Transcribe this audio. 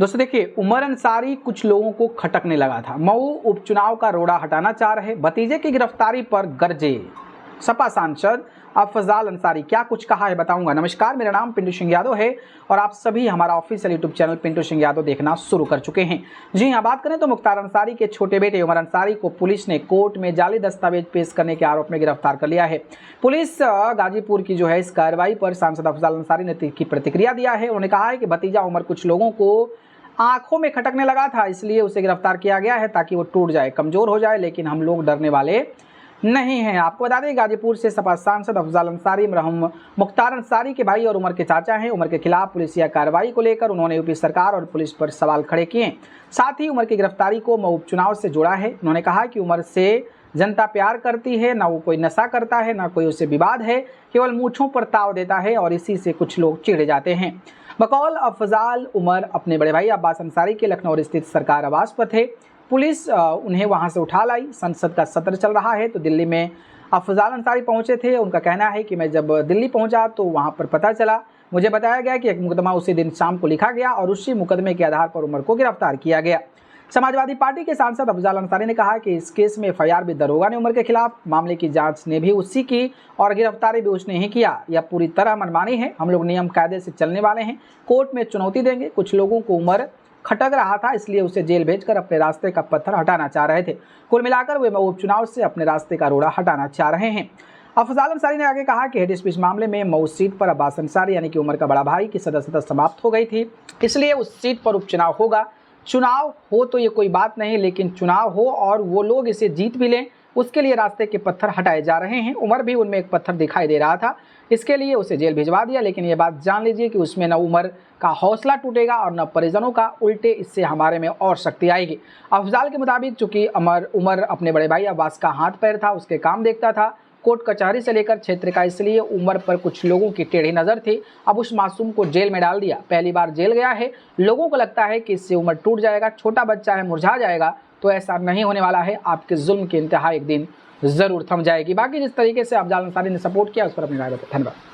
दोस्तों देखिए, उमर अंसारी कुछ लोगों को खटकने लगा था। मऊ उपचुनाव का रोड़ा हटाना चाह रहे। भतीजे की गिरफ्तारी पर गरजे सपा सांसद अफजाल अंसारी। क्या कुछ कहा है बताऊंगा। नमस्कार, मेरा नाम पिंटू सिंह यादव है और आप सभी हमारा official YouTube channel Pintu Singh Yadav देखना शुरू कर चुके हैं। जी हाँ, बात करें तो मुख्तार अंसारी के छोटे बेटे उमर अंसारी को पुलिस ने कोर्ट में जाली दस्तावेज पेश करने के आरोप में गिरफ्तार कर लिया है। पुलिस गाजीपुर की जो है इस कार्रवाई पर सांसद अफजाल अंसारी ने तीखी प्रतिक्रिया दिया है। उन्होंने कहा है कि भतीजा उमर कुछ लोगों को आंखों में खटकने लगा था, इसलिए उसे गिरफ्तार किया गया है ताकि वो टूट जाए, कमजोर हो जाए, लेकिन हम लोग डरने वाले नहीं हैं। आपको बता दें, गाजीपुर से सपा सांसद अफजाल अंसारी मरहूम मुख्तार अंसारी के भाई और उमर के चाचा हैं। उमर के खिलाफ पुलिसिया कार्रवाई को लेकर उन्होंने यूपी सरकार और पुलिस पर सवाल खड़े किए। साथ ही उमर की गिरफ्तारी को मऊ उपचुनाव से जोड़ा है। उन्होंने कहा कि उमर से जनता प्यार करती है, ना वो कोई नशा करता है, ना कोई उससे विवाद है, केवल मूंछों पर ताव देता है और इसी से कुछ लोग चिढ़ जाते हैं। बकौल अफजाल, उमर अपने बड़े भाई अब्बास अंसारी के लखनऊ स्थित सरकार आवास पर थे। पुलिस उन्हें वहां से उठा लाई। संसद का सत्र चल रहा है तो दिल्ली में अफजाल अंसारी पहुंचे थे। उनका कहना है कि मैं जब दिल्ली पहुंचा तो वहां पर पता चला, मुझे बताया गया कि एक मुकदमा उसी दिन शाम को लिखा गया और उसी मुकदमे के आधार पर उमर को गिरफ्तार किया गया। समाजवादी पार्टी के सांसद अफजाल अंसारी ने कहा कि इस केस में एफआईआर भी दरोगा ने उमर के खिलाफ, मामले की जांच ने भी उसी की और गिरफ्तारी भी उसने ही किया। यह पूरी तरह मनमानी है। हम लोग नियम कायदे से चलने वाले हैं, कोर्ट में चुनौती देंगे। कुछ लोगों को उमर खटक रहा था, इसलिए उसे जेल भेजकर अपने रास्ते का पत्थर हटाना चाह रहे थे। कुल मिलाकर वे मऊ उपचुनाव से अपने रास्ते का रोड़ा हटाना चाह रहे हैं। अफजाल अंसारी ने आगे कहा कि हेड स्पीच मामले में मऊ सीट पर अब्बास अंसारी यानी कि उमर का बड़ा भाई की सदस्यता समाप्त हो गई थी, इसलिए उस सीट पर उपचुनाव होगा। चुनाव हो तो ये कोई बात नहीं, लेकिन चुनाव हो और वो लोग इसे जीत भी लें, उसके लिए रास्ते के पत्थर हटाए जा रहे हैं। उमर भी उनमें एक पत्थर दिखाई दे रहा था, इसके लिए उसे जेल भिजवा दिया। लेकिन ये बात जान लीजिए कि उसमें न उमर का हौसला टूटेगा और न परिजनों का, उल्टे इससे हमारे में और शक्ति आएगी। अफजाल के मुताबिक चूंकि उमर अपने बड़े भाई अब्बास का हाथ पैर था, उसके काम देखता था, कोर्ट कचहरी से लेकर क्षेत्र का, इसलिए उमर पर कुछ लोगों की टेढ़ी नजर थी। अब उस मासूम को जेल में डाल दिया। पहली बार जेल गया है। लोगों को लगता है कि इससे उमर टूट जाएगा, छोटा बच्चा है, मुरझा जाएगा, तो ऐसा नहीं होने वाला है। आपके जुल्म की इंतहा एक दिन जरूर थम जाएगी। बाकी जिस तरीके से अफजाल अंसारी ने सपोर्ट किया उस पर अपनी राय बताएं। धन्यवाद।